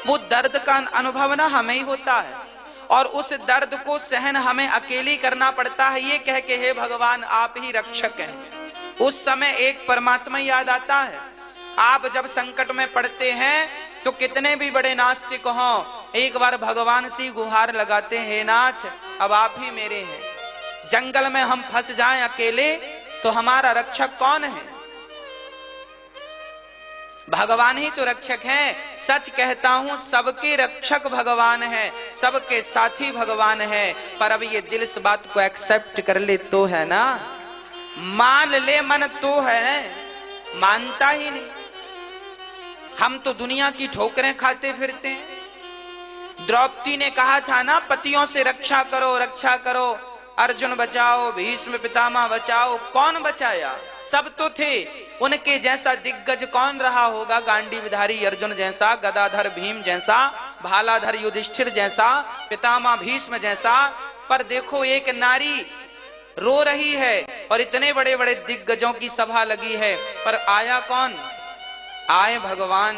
वो दर्द का अनुभव ना हमें ही होता है, और उस दर्द को सहन हमें अकेले करना पड़ता है, ये कह के हे भगवान आप ही रक्षक हैं। उस समय एक परमात्मा याद आता है। आप जब संकट में पड़ते हैं तो कितने भी बड़े नास्तिक हों, एक बार भगवान से गुहार लगाते हैं, हे नाथ अब आप ही मेरे हैं। जंगल में हम फंस जाएं अकेले तो हमारा रक्षक कौन है? भगवान ही तो रक्षक हैं। सच कहता हूं सबके रक्षक भगवान है, सबके साथी भगवान है। पर अब ये दिल इस बात को एक्सेप्ट कर ले तो है ना, मान ले मन तो है, मानता ही नहीं। हम तो दुनिया की ठोकरें खाते फिरते हैं। द्रौपदी ने कहा था ना पतियों से रक्षा करो रक्षा करो, अर्जुन बचाओ भीष्म पितामह बचाओ, कौन बचाया? सब तो थे। उनके जैसा दिग्गज कौन रहा होगा? गांडीवधारी अर्जुन जैसा, गदाधर भीम जैसा, भालाधर युधिष्ठिर जैसा, पितामह भीष्म जैसा। पर देखो एक नारी रो रही है और इतने बड़े बड़े दिग्गजों की सभा लगी है, पर आया कौन? आए भगवान।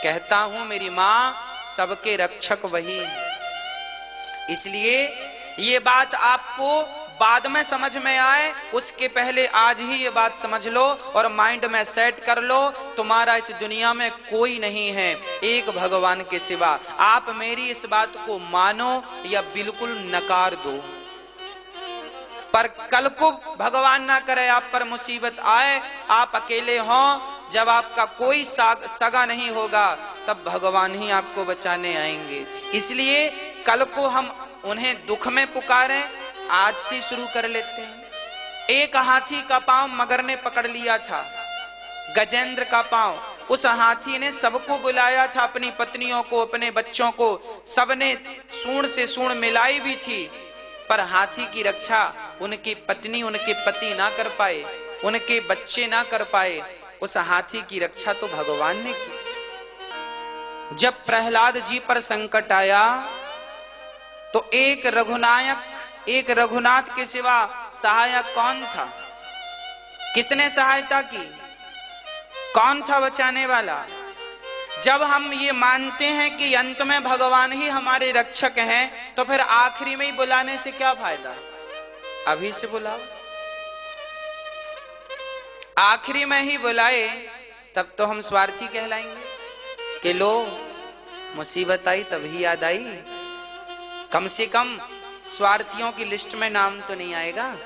कहता हूं मेरी मां सबके रक्षक वही। इसलिए ये बात आपको बाद में समझ में आए, उसके पहले आज ही ये बात समझ लो और माइंड में सेट कर लो, तुम्हारा इस दुनिया में कोई नहीं है एक भगवान के सिवा। आप मेरी इस बात को मानो या बिल्कुल नकार दो, पर कल को भगवान ना करे आप पर मुसीबत आए, आप अकेले हों, जब आपका कोई सगा नहीं होगा, तब भगवान ही आपको बचाने आएंगे। इसलिए कल को हम उन्हें दुख में पुकारें, आज से शुरू कर लेते हैं। एक हाथी का पांव मगर ने पकड़ लिया था, गजेंद्र का पांव। उस हाथी ने सबको बुलाया था, अपनी पत्नियों को, अपने बच्चों को, सबने सूंड से सूंड मिलाई भी थी, पर हाथी की रक्षा उनकी पत्नी उनके पति ना कर पाए, उनके बच्चे ना कर पाए। उस हाथी की रक्षा तो भगवान ने की। जब प्रहलाद जी पर संकट आया तो एक रघुनायक, एक रघुनाथ के सिवा सहायक कौन था? किसने सहायता की? कौन था बचाने वाला? जब हम ये मानते हैं कि अंत में भगवान ही हमारे रक्षक हैं, तो फिर आखिरी में ही बुलाने से क्या फायदा? अभी से बुलाओ। आखिरी में ही बुलाए तब तो हम स्वार्थी कहलाएंगे कि लो मुसीबत आई तभी याद आई। कम से कम स्वार्थियों की लिस्ट में नाम तो नहीं आएगा।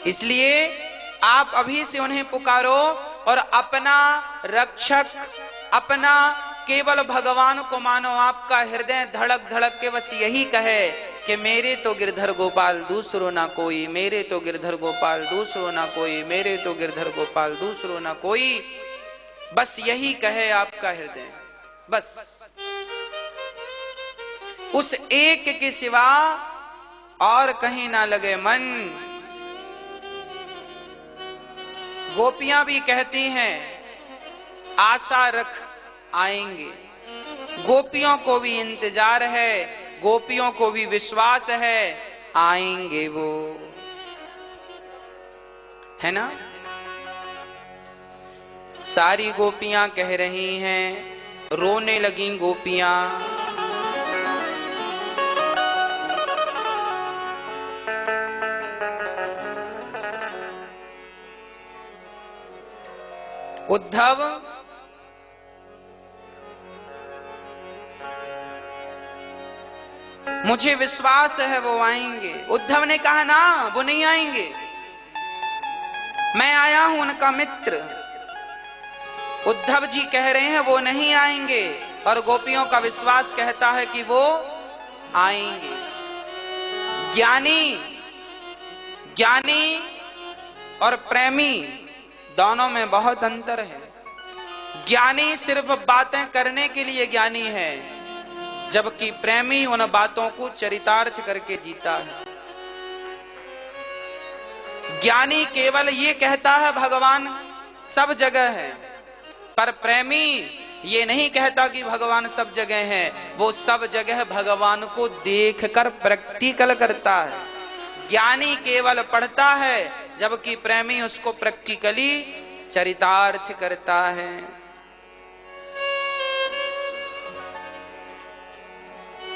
इसलिए आप अभी से उन्हें पुकारो और अपना रक्षक, अपना केवल भगवान को मानो। आपका हृदय धड़क धड़क के बस यही कहे कि मेरे तो गिरधर गोपाल दूसरो ना कोई, मेरे तो गिरधर गोपाल दूसरो ना कोई, मेरे तो गिरधर गोपाल दूसरो ना कोई। बस यही कहे आपका हृदय, बस उस एक के सिवा और कहीं ना लगे मन। गोपियां भी कहती हैं आशा रख आएंगे, गोपियों को भी इंतजार है, गोपियों को भी विश्वास है आएंगे वो, है ना। सारी गोपियां कह रही हैं, रोने लगी गोपियां। उद्धव मुझे विश्वास है वो आएंगे। उद्धव ने कहा ना वो नहीं आएंगे, मैं आया हूं उनका मित्र। उद्धव जी कह रहे हैं वो नहीं आएंगे और गोपियों का विश्वास कहता है कि वो आएंगे। ज्ञानी और प्रेमी दोनों में बहुत अंतर है। ज्ञानी सिर्फ बातें करने के लिए ज्ञानी है, जबकि प्रेमी उन बातों को चरितार्थ करके जीता है। ज्ञानी केवल ये कहता है भगवान सब जगह है, पर प्रेमी ये नहीं कहता कि भगवान सब जगह है, वो सब जगह भगवान को देखकर प्रैक्टिकल करता है। ज्ञानी केवल पढ़ता है, जबकि प्रेमी उसको प्रैक्टिकली चरितार्थ करता है।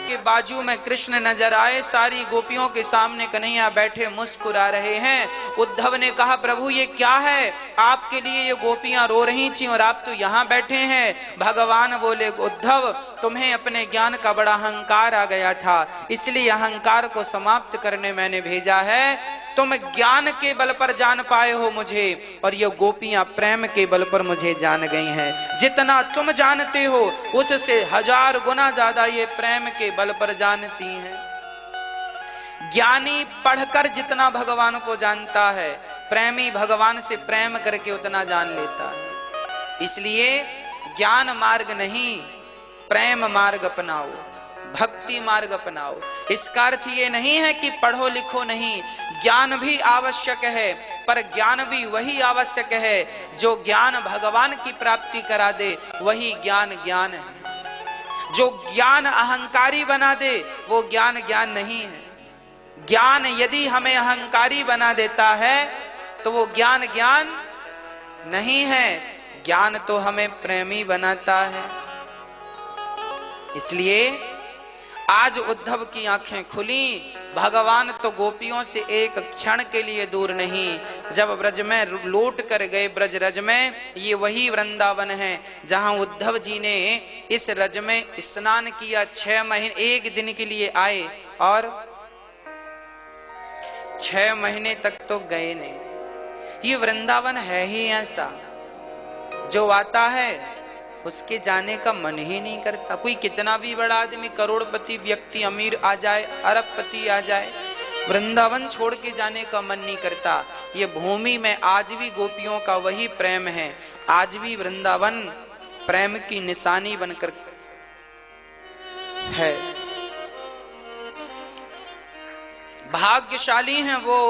के बाजू में कृष्ण नजर आए, सारी गोपियों के सामने कन्हैया बैठे मुस्कुरा रहे हैं। उद्धव ने कहा प्रभु ये क्या है, आपके लिए ये गोपियां रो रही थी और आप तो यहाँ बैठे हैं। भगवान बोले उद्धव तुम्हें अपने ज्ञान का बड़ा अहंकार आ गया था, इसलिए अहंकार को समाप्त करने मैंने भेजा है। तुम ज्ञान के बल पर जान पाए हो मुझे, और ये गोपियां प्रेम के बल पर मुझे जान गई हैं। जितना तुम जानते हो उससे 1000 गुना ज्यादा ये प्रेम के बल पर जानती हैं। ज्ञानी पढ़कर जितना भगवान को जानता है, प्रेमी भगवान से प्रेम करके उतना जान लेता है। इसलिए ज्ञान मार्ग नहीं, प्रेम मार्ग अपनाओ, भक्ति मार्ग अपनाओ। इसका अर्थ ये नहीं है कि पढ़ो लिखो नहीं, ज्ञान भी आवश्यक है, पर ज्ञान भी वही आवश्यक है जो ज्ञान भगवान की प्राप्ति करा दे, वही ज्ञान ज्ञान है। जो ज्ञान अहंकारी बना दे वो ज्ञान ज्ञान नहीं है। ज्ञान यदि हमें अहंकारी बना देता है तो वो ज्ञान ज्ञान नहीं है। ज्ञान तो हमें प्रेमी बनाता है। इसलिए आज उद्धव की आंखें खुली। भगवान तो गोपियों से एक क्षण के लिए दूर नहीं, जब ब्रज में लौट कर गए ब्रज रज में, ये वही वृंदावन है जहां उद्धव जी ने इस रज में स्नान किया। 6 महीने 1 दिन के लिए आए और 6 महीने तक तो गए नहीं। ये वृंदावन है ही ऐसा, जो आता है उसके जाने का मन ही नहीं करता। कोई कितना भी बड़ा आदमी, करोड़पति व्यक्ति, अमीर आ जाए, अरबपति आ जाए, वृंदावन छोड़ के जाने का मन नहीं करता। ये भूमि में आज भी गोपियों का वही प्रेम है। आज भी वृंदावन प्रेम की निशानी बनकर है। भाग्यशाली हैं वो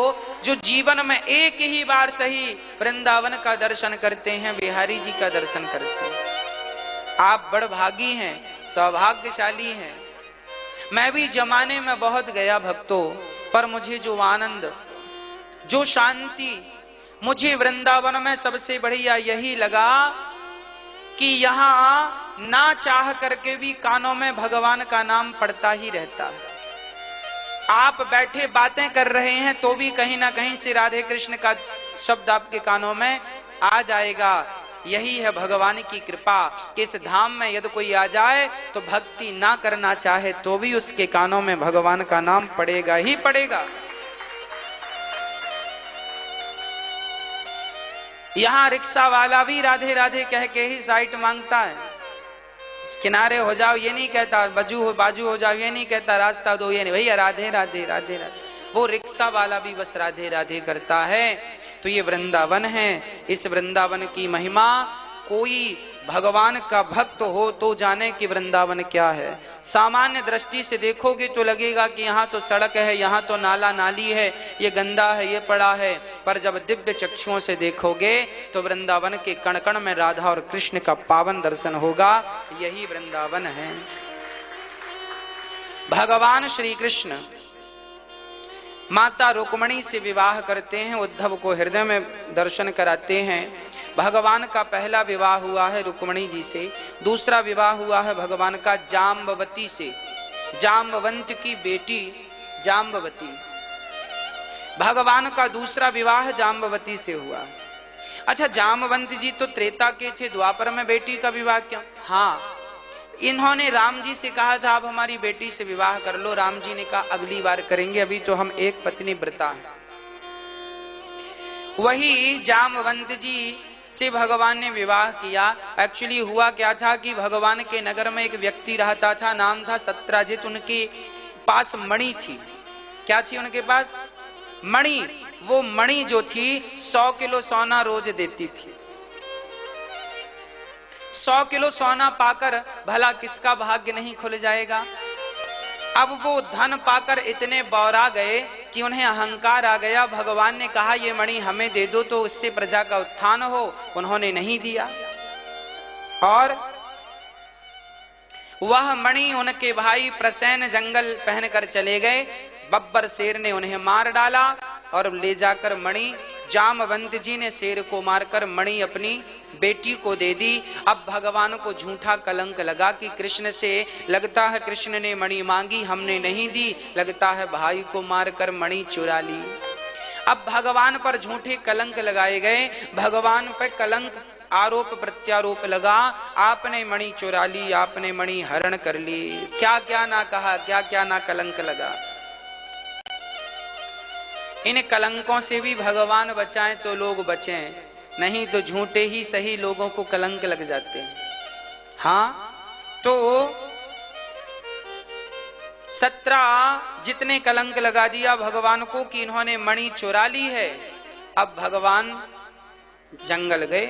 जो जीवन में एक ही बार सही वृंदावन का दर्शन करते हैं, बिहारी जी का दर्शन करते हैं। आप बड़ भागी हैं, सौभाग्यशाली हैं। मैं भी जमाने में बहुत गया भक्तों, पर मुझे जो आनंद, जो शांति मुझे वृंदावन में सबसे बढ़िया यही लगा कि यहाँ ना चाह करके भी कानों में भगवान का नाम पड़ता ही रहता है। आप बैठे बातें कर रहे हैं तो भी कहीं ना कहीं से राधे कृष्ण का शब्द आपके कानों में आ जाएगा। यही है भगवान की कृपा कि इस धाम में यदि कोई आ जाए तो भक्ति ना करना चाहे तो भी उसके कानों में भगवान का नाम पड़ेगा ही पड़ेगा। यहाँ रिक्शा वाला भी राधे राधे कह के ही साइट मांगता है। किनारे हो जाओ ये नहीं कहता, बाजू हो जाओ ये नहीं कहता, रास्ता दो ये नहीं, भैया राधे राधे राधे राधे। वो रिक्शा वाला भी बस राधे राधे करता है। तो ये वृंदावन है। इस वृंदावन की महिमा, कोई भगवान का भक्त हो तो जाने कि वृंदावन क्या है। सामान्य दृष्टि से देखोगे तो लगेगा कि यहाँ तो सड़क है, यहाँ तो नाला नाली है, ये गंदा है, ये पड़ा है। पर जब दिव्य चक्षुओं से देखोगे तो वृंदावन के कण कण में राधा और कृष्ण का पावन दर्शन होगा। यही वृंदावन है। भगवान श्री कृष्ण माता रुक्मणी से विवाह करते हैं, उद्धव को हृदय में दर्शन कराते हैं। भगवान का पहला विवाह हुआ है रुक्मणी जी से, दूसरा विवाह हुआ है भगवान का जाम्बवती से, जाम्बवंत की बेटी जाम्बवती। भगवान का दूसरा विवाह जाम्बवती से हुआ। अच्छा, जाम्बवंत जी तो त्रेता के थे, द्वापर में बेटी का विवाह क्यों? हाँ, इन्होंने राम जी से कहा था आप हमारी बेटी से विवाह कर लो। राम जी ने कहा अगली बार करेंगे, अभी तो हम एक पत्नी व्रता हैं। वही जाम्बवंत जी से भगवान ने विवाह किया। एक्चुअली हुआ क्या था कि भगवान के नगर में एक व्यक्ति रहता था, नाम था सत्राजित। उनके पास मणि थी। क्या थी उनके पास? मणि। वो मणि जो थी 100 किलो सोना रोज देती थी। 100 किलो सोना पाकर भला किसका भाग्य नहीं खुल जाएगा। अब वो धन पाकर इतने बौरा गए कि उन्हें अहंकार आ गया। भगवान ने कहा ये मणि हमें दे दो तो इससे प्रजा का उत्थान हो। उन्होंने नहीं दिया और वह मणि उनके भाई प्रसेन जंगल पहनकर चले गए। बब्बर शेर ने उन्हें मार डाला और ले जाकर मणि जामवंत जी ने शेर को मारकर मणि अपनी बेटी को दे दी। अब भगवान को झूठा कलंक लगा कि कृष्ण से लगता है कृष्ण ने मणि मांगी हमने नहीं दी, लगता है भाई को मारकर मणि चुरा ली। अब भगवान पर झूठे कलंक लगाए गए, भगवान पर कलंक आरोप प्रत्यारोप लगा, आपने मणि चुरा ली, आपने मणि हरण कर ली। क्या क्या ना कहा, क्या क्या ना कलंक लगा। इन कलंकों से भी भगवान बचाएं तो लोग बचें, नहीं तो झूठे ही सही लोगों को कलंक लग जाते हैं। हाँ, तो 17 जितने कलंक लगा दिया भगवान को कि इन्होंने मणि चुरा ली है। अब भगवान जंगल गए।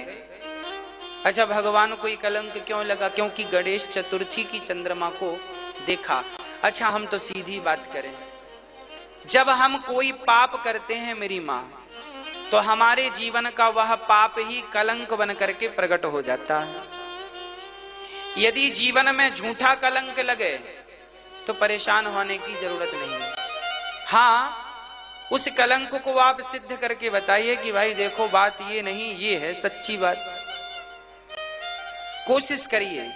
अच्छा, भगवान को ये कलंक क्यों लगा? क्योंकि गणेश चतुर्थी की चंद्रमा को देखा। अच्छा, हम तो सीधी बात करें, जब हम कोई पाप करते हैं मेरी माँ, तो हमारे जीवन का वह पाप ही कलंक बन करके प्रकट हो जाता है। यदि जीवन में झूठा कलंक लगे तो परेशान होने की जरूरत नहीं है। हाँ, उस कलंक को आप सिद्ध करके बताइए कि भाई देखो बात ये नहीं, ये है सच्ची बात। कोशिश करिए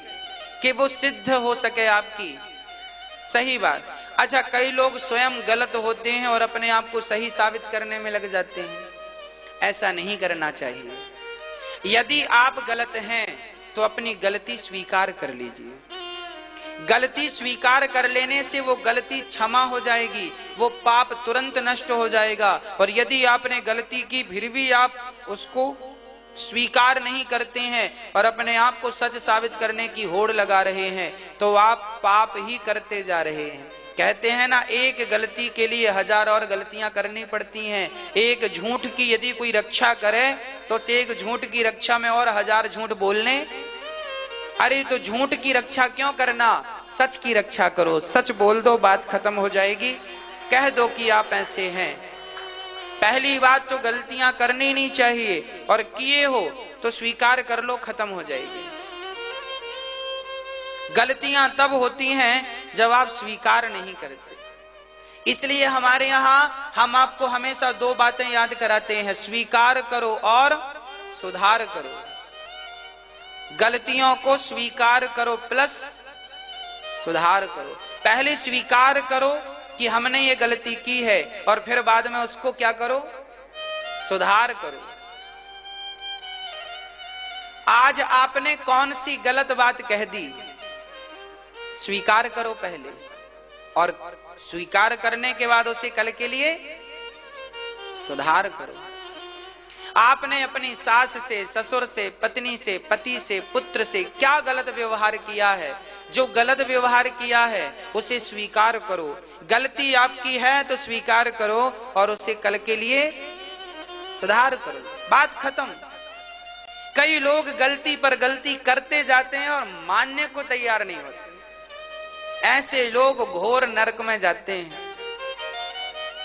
कि वो सिद्ध हो सके आपकी सही बात। अच्छा, कई लोग स्वयं गलत होते हैं और अपने आप को सही साबित करने में लग जाते हैं। ऐसा नहीं करना चाहिए। यदि आप गलत हैं तो अपनी गलती स्वीकार कर लीजिए। गलती स्वीकार कर लेने से वो गलती क्षमा हो जाएगी, वो पाप तुरंत नष्ट हो जाएगा। और यदि आपने गलती की फिर भी आप उसको स्वीकार नहीं करते हैं और अपने आप को सच साबित करने की होड़ लगा रहे हैं, तो आप पाप ही करते जा रहे हैं। कहते हैं ना, एक गलती के लिए 1000 और गलतियां करनी पड़ती हैं। एक झूठ की यदि कोई रक्षा करे तो उसे एक झूठ की रक्षा में और 1000 झूठ बोलने। अरे तो झूठ की रक्षा क्यों करना, सच की रक्षा करो। सच बोल दो, बात खत्म हो जाएगी। कह दो कि आप ऐसे हैं। पहली बात तो गलतियां करनी नहीं चाहिए, और किए हो तो स्वीकार कर लो, खत्म हो जाएगी। गलतियां तब होती हैं जब आप स्वीकार नहीं करते। इसलिए हमारे यहाँ हम आपको हमेशा 2 बातें याद कराते हैं, स्वीकार करो और सुधार करो। गलतियों को स्वीकार करो प्लस सुधार करो। पहले स्वीकार करो कि हमने ये गलती की है, और फिर बाद में उसको क्या करो, सुधार करो। आज आपने कौन सी गलत बात कह दी, स्वीकार करो पहले, और स्वीकार करने के बाद उसे कल के लिए सुधार करो। आपने अपनी सास से, ससुर से, पत्नी से, पति से, पुत्र से क्या गलत व्यवहार किया है, जो गलत व्यवहार किया है उसे स्वीकार करो। गलती आपकी है तो स्वीकार करो और उसे कल के लिए सुधार करो, बात खत्म। कई लोग गलती पर गलती करते जाते हैं और मानने को तैयार नहीं होते। ऐसे लोग घोर नरक में जाते हैं।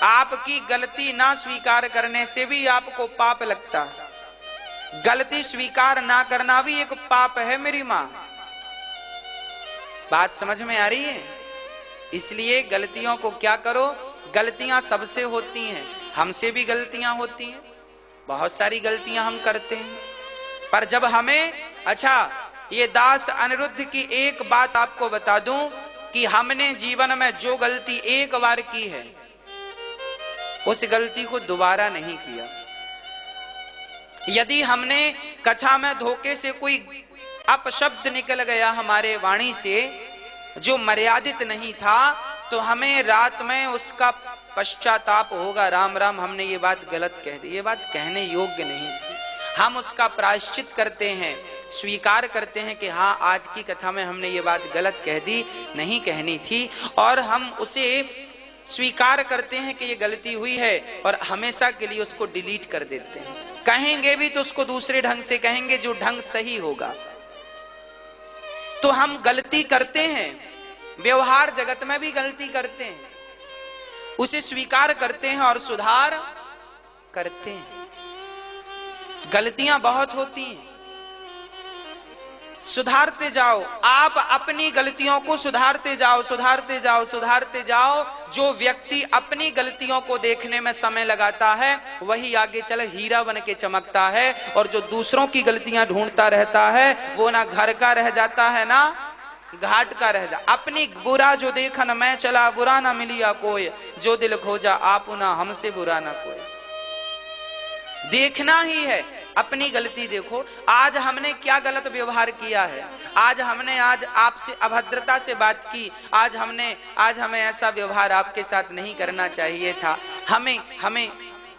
आपकी गलती ना स्वीकार करने से भी आपको पाप लगता है। गलती स्वीकार ना करना भी एक पाप है मेरी मां। बात समझ में आ रही है? इसलिए गलतियों को क्या करो, गलतियां सबसे होती हैं, हमसे भी गलतियां होती हैं, बहुत सारी गलतियां हम करते हैं। पर जब हमें, अच्छा ये दास अनिरुद्ध की एक बात आपको बता दूं कि हमने जीवन में जो गलती एक बार की है उस गलती को दोबारा नहीं किया। यदि हमने कथा में धोखे से कोई अपशब्द निकल गया हमारे वाणी से जो मर्यादित नहीं था, तो हमें रात में उसका पश्चाताप होगा, राम राम हमने ये बात गलत कह दी, ये बात कहने योग्य नहीं थी। हम उसका प्रायश्चित करते हैं, स्वीकार करते हैं कि हाँ आज की कथा में हमने ये बात गलत कह दी, नहीं कहनी थी, और हम उसे स्वीकार करते हैं कि ये गलती हुई है और हमेशा के लिए उसको डिलीट कर देते हैं। कहेंगे भी तो उसको दूसरे ढंग से कहेंगे जो ढंग सही होगा। तो हम गलती करते हैं, व्यवहार जगत में भी गलती करते हैं, उसे स्वीकार करते हैं और सुधार करते हैं। गलतियां बहुत होती हैं, सुधारते जाओ, आप अपनी गलतियों को सुधारते जाओ, सुधारते जाओ, सुधारते जाओ। जो व्यक्ति अपनी गलतियों को देखने में समय लगाता है वही आगे चल हीरा बन के चमकता है, और जो दूसरों की गलतियां ढूंढता रहता है वो ना घर का रह जाता है ना घाट का रह जा। अपनी बुरा जो देखा न मैं चला, बुरा ना मिलिया कोई, जो दिल खोजा आप ना हमसे बुरा ना कोई। देखना ही है, अपनी गलती देखो। आज हमने क्या गलत व्यवहार किया है, आज आपसे अभद्रता से बात की, आज हमें ऐसा व्यवहार आपके साथ नहीं करना चाहिए था। हमें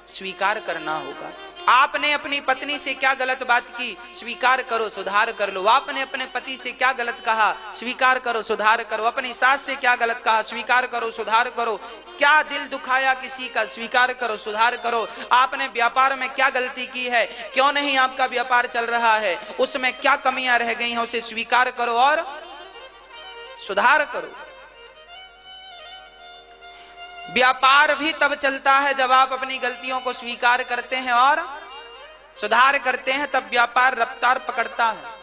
स्वीकार करना होगा। आपने अपनी पत्नी से क्या गलत बात की, स्वीकार करो, सुधार कर लो। आपने अपने पति से क्या गलत कहा, स्वीकार करो, सुधार करो। अपनी सास से क्या गलत कहा, स्वीकार करो, सुधार करो। क्या दिल दुखाया किसी का, स्वीकार करो, सुधार करो। आपने व्यापार में क्या गलती की है, क्यों नहीं आपका व्यापार चल रहा है, उसमें क्या कमियां रह गई हैं, उसे स्वीकार करो और सुधार करो। व्यापार भी तब चलता है जब आप अपनी गलतियों को स्वीकार करते हैं और सुधार करते हैं, तब व्यापार रफ्तार पकड़ता है।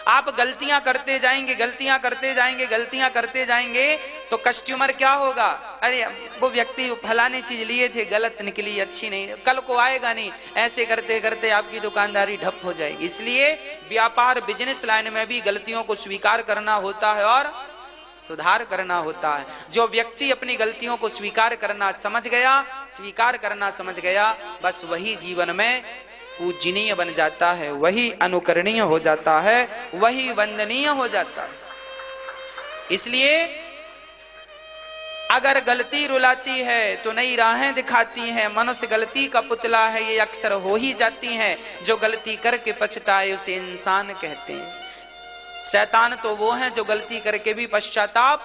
आप गलतियां करते जाएंगे, गलतियां करते जाएंगे, गलतियां करते जाएंगे तो कस्टमर क्या होगा, अरे वो व्यक्ति फलानी चीज लिए थे, गलत निकली, अच्छी नहीं, कल को आएगा नहीं। ऐसे करते करते आपकी दुकानदारी ठप हो जाएगी। इसलिए व्यापार बिजनेस लाइन में भी गलतियों को स्वीकार करना होता है और सुधार करना होता है। जो व्यक्ति अपनी गलतियों को स्वीकार करना समझ गया, स्वीकार करना समझ गया, बस वही जीवन में पूजनीय बन जाता है, वही अनुकरणीय हो जाता है, वही वंदनीय हो जाता है। इसलिए अगर गलती रुलाती है तो नई राहें दिखाती है। मनुष्य गलती का पुतला है, ये अक्सर हो ही जाती हैं। जो गलती करके पछताए उसे इंसान कहते हैं। शैतान तो वो हैं जो गलती करके भी पश्चाताप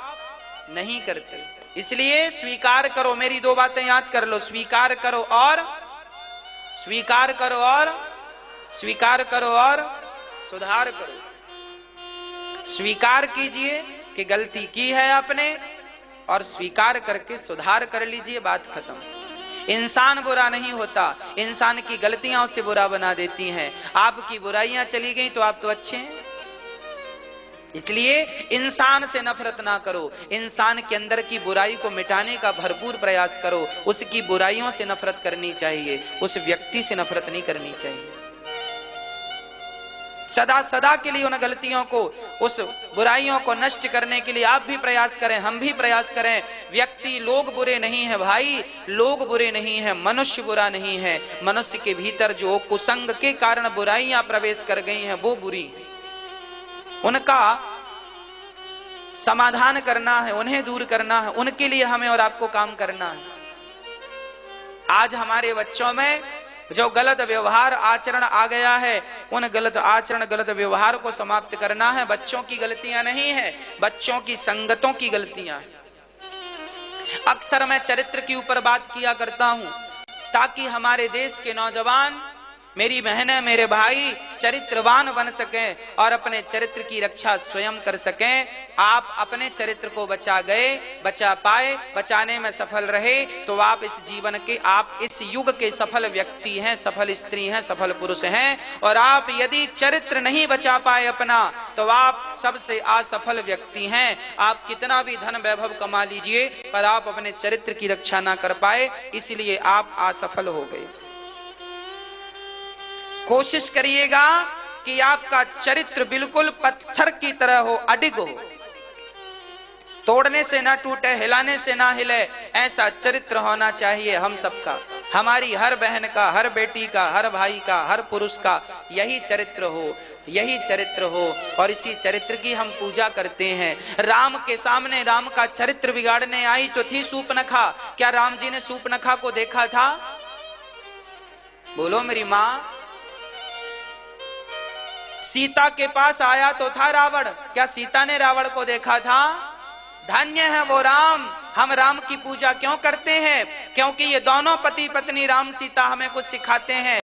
नहीं करते। इसलिए स्वीकार करो, मेरी दो बातें याद कर लो, स्वीकार करो और स्वीकार करो और स्वीकार करो और सुधार करो। स्वीकार कीजिए कि गलती की है आपने और स्वीकार करके सुधार कर लीजिए, बात खत्म। इंसान बुरा नहीं होता, इंसान की गलतियां उसे बुरा बना देती हैं। आपकी बुराइयां चली गई तो आप तो अच्छे हैं। इसलिए इंसान से नफरत ना करो, इंसान के अंदर की बुराई को मिटाने का भरपूर प्रयास करो। उसकी बुराइयों से नफरत करनी चाहिए, उस व्यक्ति से नफरत नहीं करनी चाहिए। सदा सदा के लिए उन गलतियों को, उस बुराइयों को नष्ट करने के लिए आप भी प्रयास करें, हम भी प्रयास करें। व्यक्ति, लोग बुरे नहीं है भाई, लोग बुरे नहीं है, मनुष्य बुरा नहीं है। मनुष्य के भीतर जो कुसंग के कारण बुराइयां प्रवेश कर गई हैं वो बुरी है, उनका समाधान करना है, उन्हें दूर करना है, उनके लिए हमें और आपको काम करना है। आज हमारे बच्चों में जो गलत व्यवहार आचरण आ गया है, उन गलत आचरण, गलत व्यवहार को समाप्त करना है। बच्चों की गलतियां नहीं है, बच्चों की संगतों की गलतियां हैं। अक्सर मैं चरित्र के ऊपर बात किया करता हूं ताकि हमारे देश के नौजवान, मेरी बहनें, मेरे भाई चरित्रवान बन सकें और अपने चरित्र की रक्षा स्वयं कर सकें। आप अपने चरित्र को बचा गए, बचा पाए, बचाने में सफल रहे तो आप इस जीवन के, आप इस युग के सफल व्यक्ति हैं, सफल स्त्री हैं, सफल पुरुष हैं। और आप यदि चरित्र नहीं बचा पाए अपना तो आप सबसे असफल व्यक्ति हैं। आप कितना भी धन वैभव कमा लीजिए पर आप अपने चरित्र की रक्षा ना कर पाए, इसलिए आप असफल हो गए। कोशिश करिएगा कि आपका चरित्र बिल्कुल पत्थर की तरह हो, अडिग हो, तोड़ने से ना टूटे, हिलाने से ना हिले, ऐसा चरित्र होना चाहिए हम सबका। हमारी हर बहन का, हर बेटी का, हर भाई का, हर पुरुष का यही चरित्र हो, यही चरित्र हो। और इसी चरित्र की हम पूजा करते हैं। राम के सामने राम का चरित्र बिगाड़ने आई तो थी सूर्पनखा। क्या राम जी ने सूर्पनखा को देखा था? बोलो मेरी माँ। सीता के पास आया तो था रावण, क्या सीता ने रावण को देखा था? धन्य है वो राम। हम राम की पूजा क्यों करते हैं? क्योंकि ये दोनों पति पत्नी राम सीता हमें कुछ सिखाते हैं।